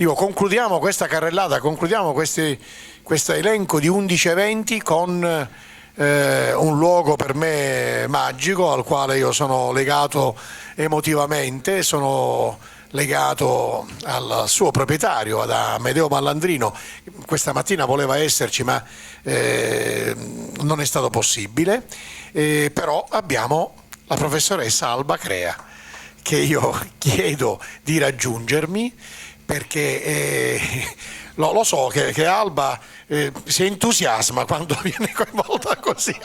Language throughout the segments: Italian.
Concludiamo questa carrellata, concludiamo questo elenco di 11 eventi con un luogo per me magico al quale io sono legato emotivamente, sono legato al suo proprietario, ad Amedeo Mallandrino. Questa mattina voleva esserci ma non è stato possibile, però abbiamo la professoressa Alba Crea che io chiedo di raggiungermi perché lo so che Alba si entusiasma quando viene coinvolta così,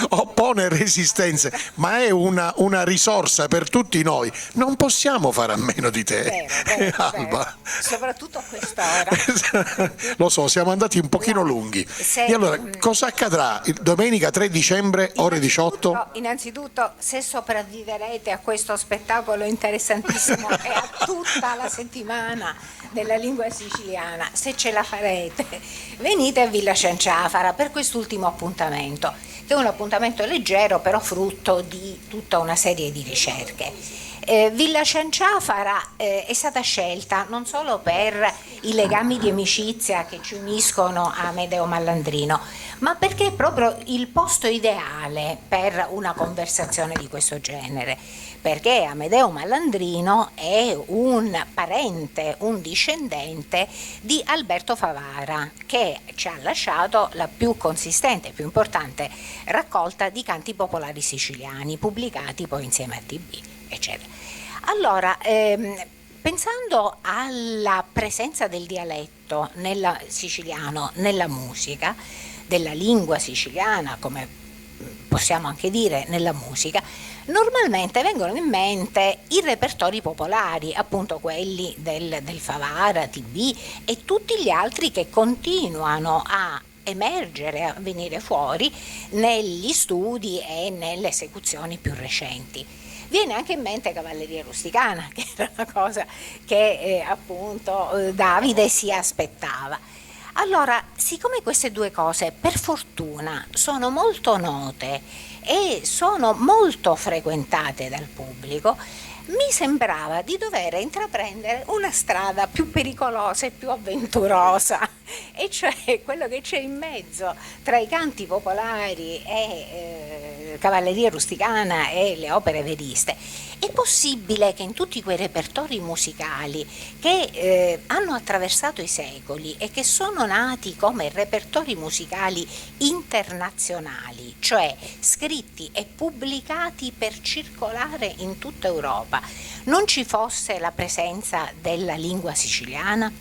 oppone resistenze, ma è una risorsa per tutti noi. Non possiamo fare a meno di te, Alba. Soprattutto a quest'ora. Lo so, siamo andati un pochino lunghi. E allora, cosa accadrà domenica 3 dicembre, ore 18? Innanzitutto, se sopravviverete a questo spettacolo interessantissimo e a tutta la settimana della lingua siciliana, se ce la farete, venite a Villa Cianciafara per quest'ultimo appuntamento, che è un appuntamento leggero, però frutto di tutta una serie di ricerche. Villa Cianciafara è stata scelta non solo per i legami di amicizia che ci uniscono a Amedeo Mallandrino, ma perché è proprio il posto ideale per una conversazione di questo genere, perché Amedeo Mallandrino è un parente, un discendente di Alberto Favara, che ci ha lasciato la più consistente e più importante raccolta di canti popolari siciliani, pubblicati poi insieme a TB, eccetera. Allora, pensando alla presenza del dialetto siciliano nella musica, della lingua siciliana, come possiamo anche dire nella musica, normalmente vengono in mente i repertori popolari, appunto quelli del Favara, TB e tutti gli altri che continuano a emergere, a venire fuori negli studi e nelle esecuzioni più recenti. Viene anche in mente Cavalleria Rusticana, che era una cosa che appunto Davide si aspettava. Allora, siccome queste due cose per fortuna sono molto note e sono molto frequentate dal pubblico, mi sembrava di dover intraprendere una strada più pericolosa e più avventurosa, e cioè quello che c'è in mezzo tra i canti popolari e Cavalleria Rusticana e le opere veriste. È possibile che in tutti quei repertori musicali che hanno attraversato i secoli e che sono nati come repertori musicali internazionali, cioè scritti e pubblicati per circolare in tutta Europa, non ci fosse la presenza della lingua siciliana?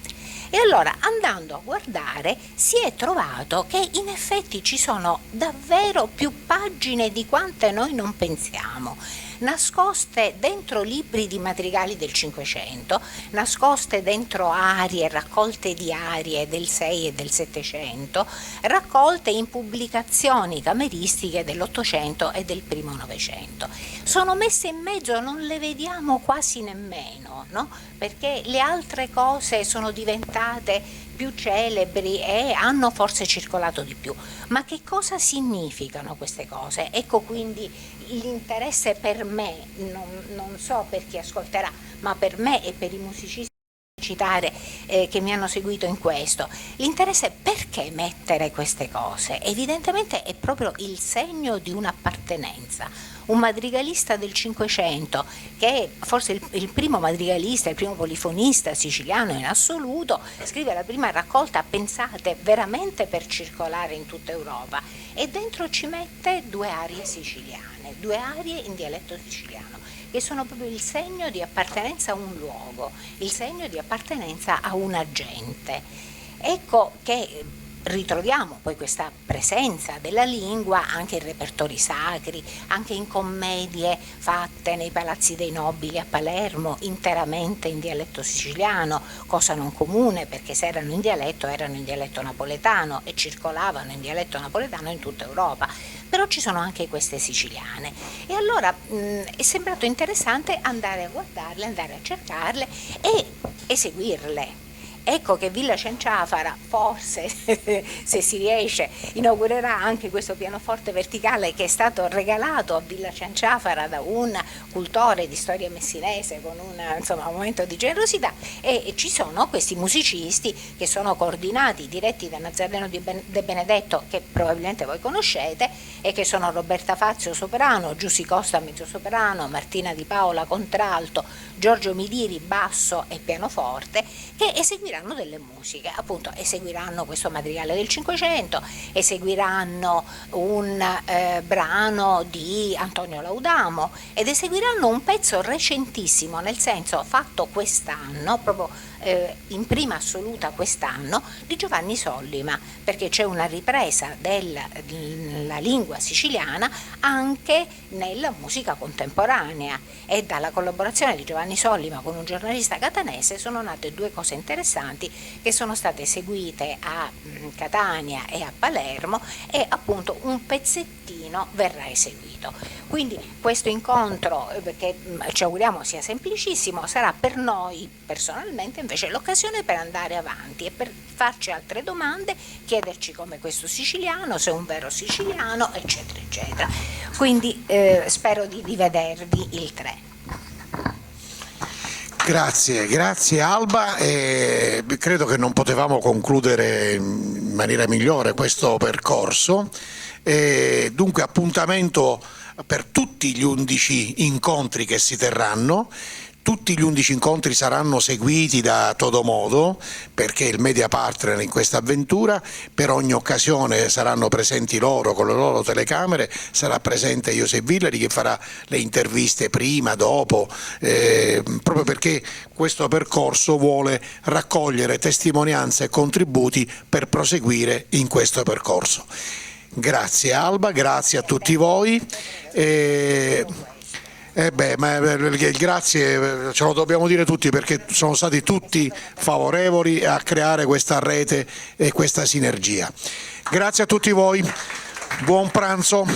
E allora, andando a guardare, si è trovato che in effetti ci sono davvero più pagine di quante noi non pensiamo, nascoste dentro libri di madrigali del Cinquecento, nascoste dentro arie, raccolte di arie del 6 e del Settecento, raccolte in pubblicazioni cameristiche dell'Ottocento e del primo Novecento. Sono messe in mezzo, non le vediamo quasi nemmeno, no? Perché le altre cose sono diventate più celebri e hanno forse circolato di più. Ma che cosa significano queste cose? Ecco quindi l'interesse per me, non so per chi ascolterà, ma per me e per i musicisti citare che mi hanno seguito in questo, l'interesse perché mettere queste cose? Evidentemente è proprio il segno di un'appartenenza. Un madrigalista del Cinquecento, che è forse il primo madrigalista, il primo polifonista siciliano in assoluto, scrive la prima raccolta, pensate, veramente per circolare in tutta Europa, e dentro ci mette due arie siciliane, due arie in dialetto siciliano, che sono proprio il segno di appartenenza a un luogo, il segno di appartenenza a una gente. Ecco che ritroviamo poi questa presenza della lingua anche in repertori sacri, anche in commedie fatte nei palazzi dei nobili a Palermo, interamente in dialetto siciliano, cosa non comune perché se erano in dialetto napoletano e circolavano in dialetto napoletano in tutta Europa. Però ci sono anche queste siciliane, e allora è sembrato interessante andare a guardarle, andare a cercarle e eseguirle. Ecco che Villa Cenciafara forse, se si riesce, inaugurerà anche questo pianoforte verticale che è stato regalato a Villa Cenciafara da un cultore di storia messinese con un momento di generosità, e ci sono questi musicisti che sono coordinati, diretti da Nazareno De Benedetto, che probabilmente voi conoscete, e che sono Roberta Fazio soprano, Giussi Costa mezzosoprano, Martina Di Paola contralto, Giorgio Midiri basso e pianoforte, che eseguiranno delle musiche, appunto eseguiranno questo madrigale del Cinquecento, eseguiranno un brano di Antonio Laudamo ed eseguiranno un pezzo recentissimo, nel senso fatto quest'anno, proprio in prima assoluta quest'anno, di Giovanni Sollima, perché c'è una ripresa della lingua siciliana anche nella musica contemporanea, e dalla collaborazione di Giovanni Sollima con un giornalista catanese sono nate due cose interessanti che sono state eseguite a Catania e a Palermo, e appunto un pezzettino verrà eseguito. Quindi questo incontro, che ci auguriamo sia semplicissimo, sarà per noi personalmente invece l'occasione per andare avanti e per farci altre domande, chiederci come questo siciliano, se è un vero siciliano, eccetera, eccetera. Quindi spero di rivedervi il 3. Grazie Alba, credo che non potevamo concludere in maniera migliore questo percorso, dunque appuntamento per tutti gli 11 incontri che si terranno. Tutti gli 11 incontri saranno seguiti da Todomodo, perché è il media partner in questa avventura. Per ogni occasione saranno presenti loro con le loro telecamere, sarà presente Joseph Villari che farà le interviste prima, dopo, proprio perché questo percorso vuole raccogliere testimonianze e contributi per proseguire in questo percorso. Grazie Alba, grazie a tutti voi. Il grazie ce lo dobbiamo dire tutti, perché sono stati tutti favorevoli a creare questa rete e questa sinergia. Grazie a tutti voi, buon pranzo.